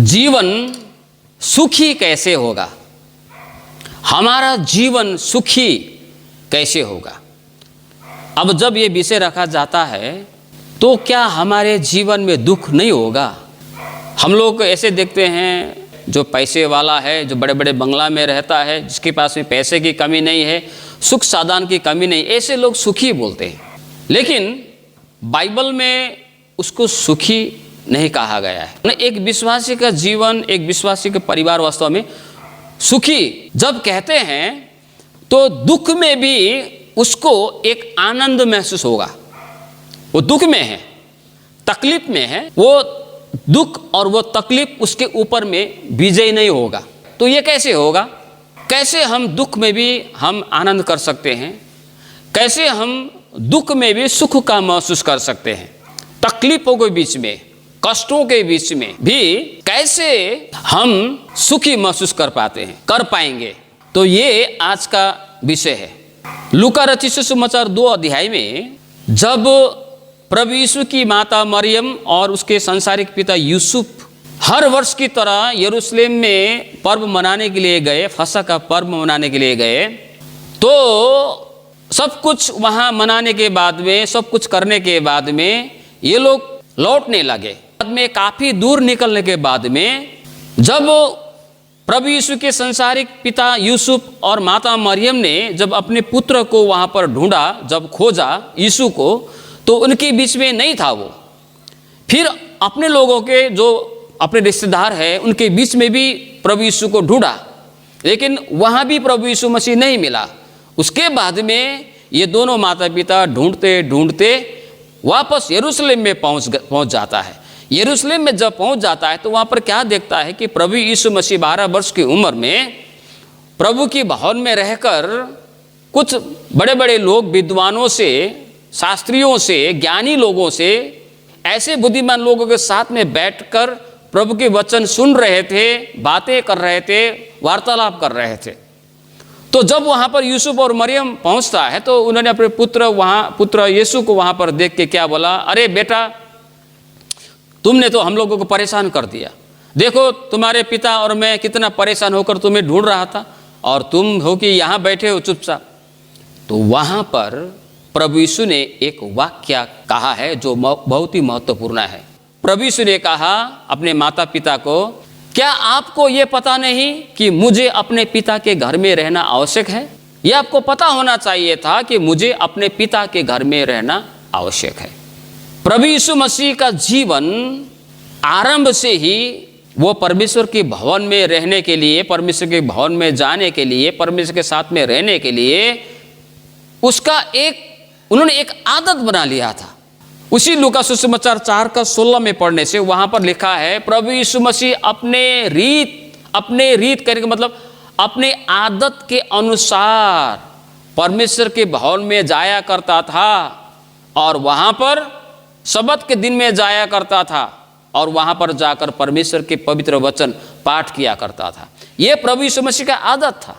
जीवन सुखी कैसे होगा, हमारा जीवन सुखी कैसे होगा। अब जब ये विषय रखा जाता है तो क्या हमारे जीवन में दुख नहीं होगा। हम लोग ऐसे देखते हैं, जो पैसे वाला है, जो बड़े बड़े बंगला में रहता है, जिसके पास में पैसे की कमी नहीं है, सुख साधन की कमी नहीं, ऐसे लोग सुखी बोलते हैं। लेकिन बाइबल में उसको सुखी नहीं कहा गया है। एक विश्वासी का जीवन, एक विश्वासी का परिवार वास्तव में सुखी जब कहते हैं तो दुख में भी उसको एक आनंद महसूस होगा। वो दुख में है, तकलीफ में है, वो दुख और वो तकलीफ उसके ऊपर में विजय नहीं होगा। तो ये कैसे होगा? कैसे हम दुख में भी हम आनंद कर सकते हैं, कैसे हम दुख में भी सुख का महसूस कर सकते हैं, तकलीफों के बीच में, कष्टों के बीच में भी कैसे हम सुखी महसूस कर पाते हैं, कर पाएंगे। तो ये आज का विषय है। लूका रचित सुसमाचार 2 अध्याय में जब प्रभु यीशु की माता मरियम और उसके सांसारिक पिता यूसुफ हर वर्ष की तरह यरूशलेम में पर्व मनाने के लिए गए, फसह का पर्व मनाने के लिए गए, तो सब कुछ वहाँ मनाने के बाद में, सब कुछ करने के बाद में ये लोग लौटने लगे। बाद में काफ़ी दूर निकलने के बाद में जब प्रभु यीशु के सांसारिक पिता यूसुफ और माता मरियम ने जब अपने पुत्र को वहाँ पर ढूंढा, जब खोजा यीशु को, तो उनके बीच में नहीं था वो। फिर अपने लोगों के जो अपने रिश्तेदार हैं उनके बीच में भी प्रभु यीशु को ढूंढा, लेकिन वहाँ भी प्रभु यीशु मसीह नहीं मिला। उसके बाद में ये दोनों माता पिता ढूंढते ढूंढते वापस यरूशलेम में पहुँच जाता है। यरूशलेम में जब पहुँच जाता है तो वहाँ पर क्या देखता है कि प्रभु यीशु मसीह 12 वर्ष की उम्र में प्रभु की भवन में रहकर कुछ बड़े बड़े लोग, विद्वानों से, शास्त्रियों से, ज्ञानी लोगों से, ऐसे बुद्धिमान लोगों के साथ में बैठकर प्रभु के वचन सुन रहे थे, बातें कर रहे थे, वार्तालाप कर रहे थे। तो जब वहाँ पर यूसुफ और मरियम पहुँचता है तो उन्होंने अपने पुत्र यीशु को वहाँ पर देख के क्या बोला, अरे बेटा, तुमने तो हम लोगों को परेशान कर दिया। देखो तुम्हारे पिता और मैं कितना परेशान होकर तुम्हें ढूंढ रहा था और तुम हो कि यहाँ बैठे हो चुपचाप। तो वहाँ पर प्रभु यीशु ने एक वाक्य कहा है जो बहुत ही महत्वपूर्ण है। प्रभु यीशु ने कहा अपने माता पिता को, क्या आपको ये पता नहीं कि मुझे अपने पिता के घर में रहना आवश्यक है? यह आपको पता होना चाहिए था कि मुझे अपने पिता के घर में रहना आवश्यक है। प्रभु यीशु मसीह का जीवन आरंभ से ही वो परमेश्वर के भवन में रहने के लिए, परमेश्वर के भवन में जाने के लिए, परमेश्वर के साथ में रहने के लिए उसका उन्होंने एक आदत बना लिया था। उसी लूका सुसमाचार 4:16 में पढ़ने से वहाँ पर लिखा है, प्रभु यीशु मसीह अपने रीत करके मतलब अपने आदत के अनुसार परमेश्वर के भवन में जाया करता था और वहाँ पर सब्त के दिन में जाया करता था और वहाँ पर जाकर परमेश्वर के पवित्र वचन पाठ किया करता था। ये प्रभु यीशु मसीह का आदत था।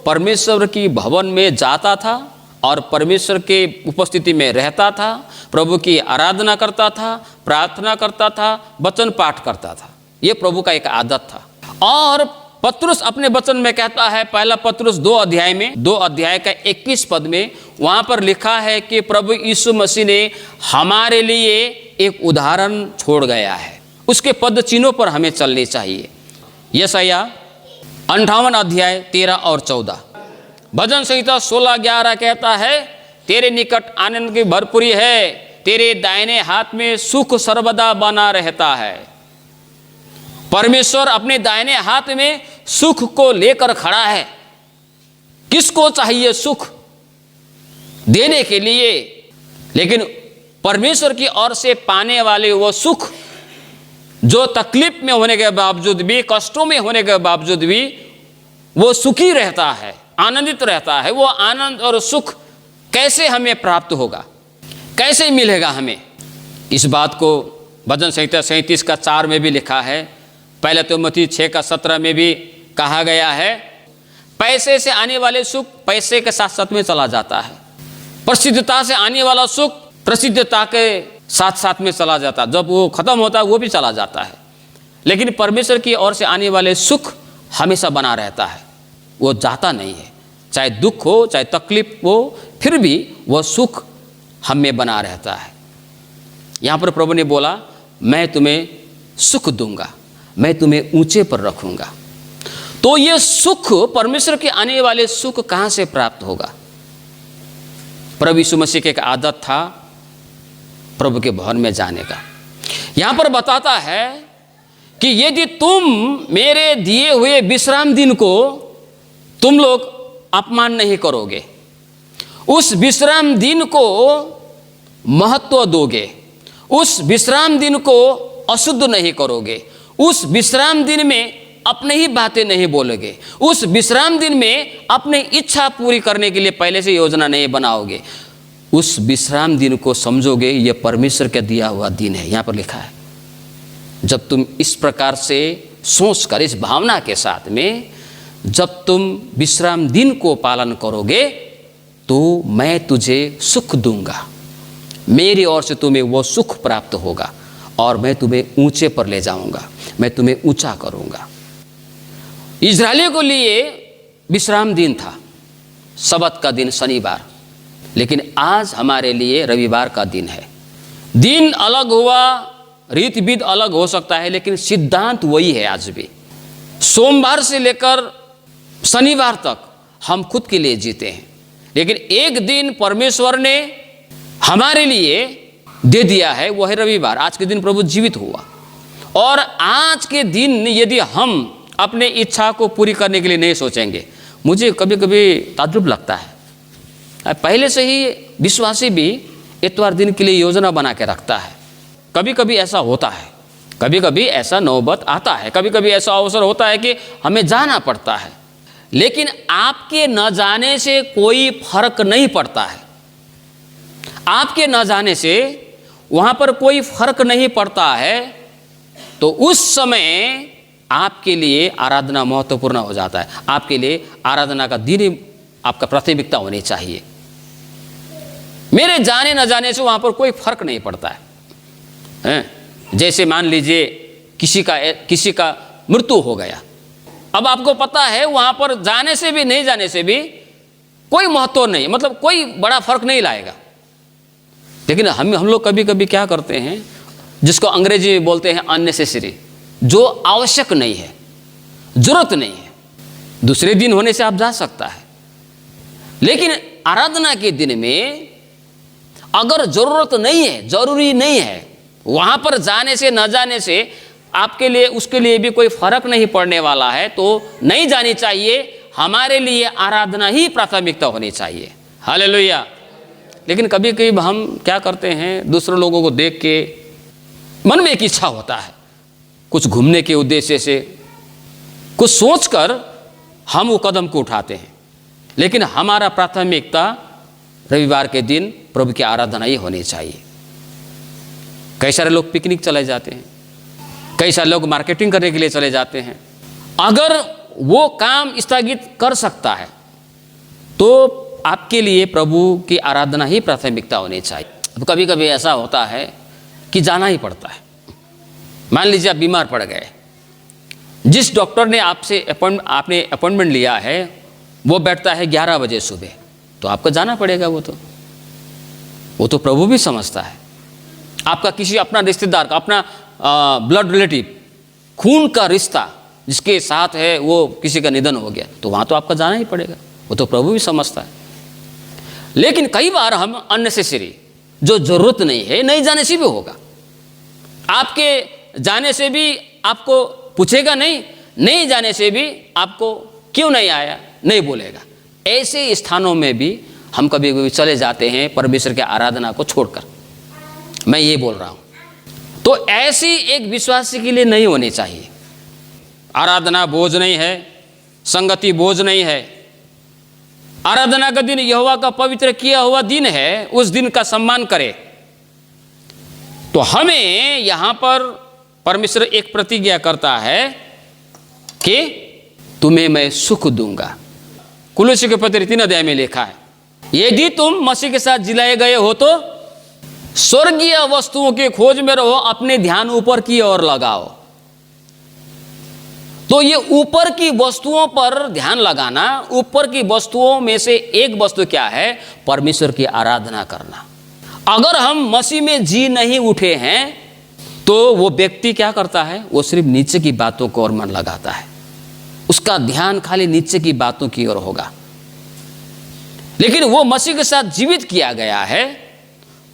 परमेश्वर की भवन में जाता था और परमेश्वर के उपस्थिति में रहता था, प्रभु की आराधना करता था, प्रार्थना करता था, वचन पाठ करता था। ये प्रभु का एक आदत था। और पत्रुस अपने वचन में कहता है, पहला पत्रुस 2 अध्याय का 21 पद में वहाँ पर लिखा है कि प्रभु यीशु मसीह ने हमारे लिए एक उदाहरण छोड़ गया है, उसके पद चिन्हों पर हमें चलनी चाहिए। यशायाह 58 अध्याय 13 और 14, भजन संहिता 16:11 कहता है, तेरे निकट आनंद की भरपूरी है, तेरे दाहिने हाथ में सुख सर्वदा बना रहता है। परमेश्वर अपने दाहिने हाथ में सुख को लेकर खड़ा है। किसको चाहिए सुख देने के लिए, लेकिन परमेश्वर की ओर से पाने वाले वो सुख जो तकलीफ में होने के बावजूद भी, कष्टों में होने के बावजूद भी वो सुखी रहता है, आनंदित रहता है। वो आनंद और सुख कैसे हमें प्राप्त होगा, कैसे मिलेगा हमें? इस बात को भजन संहिता 37:4 में भी लिखा है, पहले तीमुथी 6:17 में भी कहा गया है, पैसे से आने वाले सुख पैसे के साथ साथ में चला जाता है, प्रसिद्धता से आने वाला सुख प्रसिद्धता के साथ साथ में चला जाता है, जब वो खत्म होता है वो भी चला जाता है। लेकिन परमेश्वर की ओर से आने वाले सुख हमेशा बना रहता है, वो जाता नहीं है। चाहे दुख हो, चाहे तकलीफ हो, फिर भी वह सुख हम में बना रहता है। यहाँ पर प्रभु ने बोला, मैं तुम्हें सुख दूंगा, मैं तुम्हें ऊंचे पर रखूंगा। तो ये सुख, परमेश्वर के आने वाले सुख कहाँ से प्राप्त होगा? प्रभु यीशु मसीह की एक आदत था प्रभु के भवन में जाने का। यहाँ पर बताता है कि यदि तुम मेरे दिए हुए विश्राम दिन को तुम लोग अपमान नहीं करोगे, उस विश्राम दिन को महत्व दोगे, उस विश्राम दिन को अशुद्ध नहीं करोगे, उस विश्राम दिन में अपने ही बातें नहीं बोलोगे, उस विश्राम दिन में अपनी इच्छा पूरी करने के लिए पहले से योजना नहीं बनाओगे, उस विश्राम दिन को समझोगे ये परमेश्वर का दिया हुआ दिन है। यहाँ पर लिखा है, जब तुम इस प्रकार से सोचकर, इस भावना के साथ में जब तुम विश्राम दिन को पालन करोगे तो मैं तुझे सुख दूंगा, मेरी ओर से तुम्हें वो सुख प्राप्त होगा और मैं तुम्हें ऊंचे पर ले जाऊंगा, मैं तुम्हें ऊंचा करूंगा। इजरायलियों के लिए विश्राम दिन था, सब्त का दिन शनिवार, लेकिन आज हमारे लिए रविवार का दिन है। दिन अलग हुआ, रीति विध अलग हो सकता है, लेकिन सिद्धांत वही है आज भी। सोमवार से लेकर शनिवार तक हम खुद के लिए जीते हैं, लेकिन एक दिन परमेश्वर ने हमारे लिए दे दिया है, वो है रविवार। आज के दिन प्रभु जीवित हुआ और आज के दिन यदि हम अपने इच्छा को पूरी करने के लिए नहीं सोचेंगे, मुझे कभी कभी ताज्जुब लगता है, पहले से ही विश्वासी भी इतवार दिन के लिए योजना बना के रखता है। कभी कभी ऐसा होता है, कभी कभी ऐसा नौबत आता है, कभी कभी ऐसा अवसर होता है कि हमें जाना पड़ता है, लेकिन आपके न जाने से कोई फर्क नहीं पड़ता है। आपके न जाने से वहाँ पर कोई फर्क नहीं पड़ता है, तो उस समय आपके लिए आराधना महत्वपूर्ण हो जाता है। आपके लिए आराधना का दिन आपका प्राथमिकता होनी चाहिए। मेरे जाने न जाने से वहाँ पर कोई फर्क नहीं पड़ता है। जैसे मान लीजिए किसी का मृत्यु हो गया, अब आपको पता है वहाँ पर जाने से भी नहीं जाने से भी कोई महत्व नहीं, मतलब कोई बड़ा फर्क नहीं लाएगा। लेकिन हम लोग कभी कभी क्या करते हैं, जिसको अंग्रेजी में बोलते हैं अननेसेसरी, जो आवश्यक नहीं है, जरूरत नहीं है, दूसरे दिन होने से आप जा सकता है, लेकिन आराधना के दिन में अगर जरूरत नहीं है, जरूरी नहीं है, वहाँ पर जाने से न जाने से आपके लिए उसके लिए भी कोई फर्क नहीं पड़ने वाला है, तो नहीं जानी चाहिए। हमारे लिए आराधना ही प्राथमिकता होनी चाहिए। हालेलुया। लेकिन कभी कभी हम क्या करते हैं, दूसरे लोगों को देख के मन में एक इच्छा होता है, कुछ घूमने के उद्देश्य से, कुछ सोचकर हम वो कदम को उठाते हैं, लेकिन हमारा प्राथमिकता रविवार के दिन प्रभु की आराधना ही होनी चाहिए। कई सारे लोग पिकनिक चले जाते हैं, कई सारे लोग मार्केटिंग करने के लिए चले जाते हैं। अगर वो काम स्थगित कर सकता है तो आपके लिए प्रभु की आराधना ही प्राथमिकता होनी चाहिए। अब कभी कभी ऐसा होता है कि जाना ही पड़ता है। मान लीजिए आप बीमार पड़ गए, जिस डॉक्टर ने आपने अपॉइंटमेंट लिया है वो बैठता है 11 बजे सुबह, तो आपको जाना पड़ेगा। वो तो प्रभु भी समझता है। आपका किसी अपना रिश्तेदार का, अपना ब्लड रिलेटिव, खून का रिश्ता जिसके साथ है, वो किसी का निधन हो गया, तो वहाँ तो आपका जाना ही पड़ेगा। वो तो प्रभु भी समझता है। लेकिन कई बार हम अननेसेसरी, जो जरूरत नहीं है, नहीं जाने से भी होगा। आपके जाने से भी आपको पूछेगा नहीं, नहीं जाने से भी आपको क्यों नहीं आया नहीं बोलेगा। ऐसे स्थानों में भी हम कभी कभी चले जाते हैं परमेश्वर की आराधना को छोड़कर। मैं ये बोल रहा हूँ, तो ऐसी एक विश्वासी के लिए नहीं होनी चाहिए। आराधना बोझ नहीं है, संगति बोझ नहीं है। आराधना का दिन यहोवा का पवित्र किया हुआ दिन है, उस दिन का सम्मान करें। तो हमें यहाँ पर परमेश्वर एक प्रतिज्ञा करता है कि तुम्हें मैं सुख दूंगा। कुलुस्सी के पत्र 3 अध्याय में लिखा है, यदि तुम मसीह के साथ जिलाए गए हो तो स्वर्गीय वस्तुओं की खोज में रहो, अपने ध्यान ऊपर की ओर लगाओ। तो ये ऊपर की वस्तुओं पर ध्यान लगाना, ऊपर की वस्तुओं में से एक वस्तु क्या है? परमेश्वर की आराधना करना। अगर हम मसीह में जी नहीं उठे हैं तो वो व्यक्ति क्या करता है? वो सिर्फ नीचे की बातों को और मन लगाता है, उसका ध्यान खाली नीचे की बातों की ओर होगा। लेकिन वो मसीह के साथ जीवित किया गया है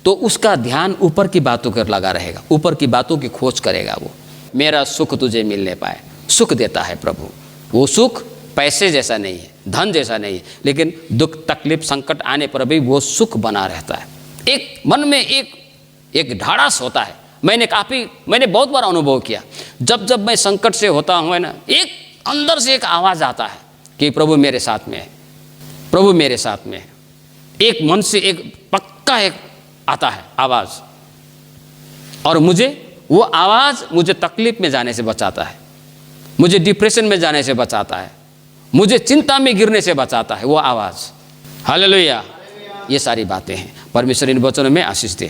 तो उसका ध्यान ऊपर की बातों पर लगा रहेगा, ऊपर की बातों की खोज करेगा। वो मेरा सुख तुझे मिलने पाए, सुख देता है प्रभु। वो सुख पैसे जैसा नहीं है, धन जैसा नहीं है, लेकिन दुख तकलीफ संकट आने पर भी वो सुख बना रहता है। एक मन में एक ढाढ़स होता है। मैंने बहुत बार अनुभव किया, जब मैं संकट से होता हूँ ना, एक अंदर से एक आवाज़ आता है कि प्रभु मेरे साथ में है, प्रभु मेरे साथ में है। एक मन से एक पक्का एक आता है आवाज़, और वो आवाज़ मुझे तकलीफ में जाने से बचाता है, मुझे डिप्रेशन में जाने से बचाता है, मुझे चिंता में गिरने से बचाता है वो आवाज़। हालेलुया। ये सारी बातें हैं। परमेश्वर इन वचनों में आशीष दे।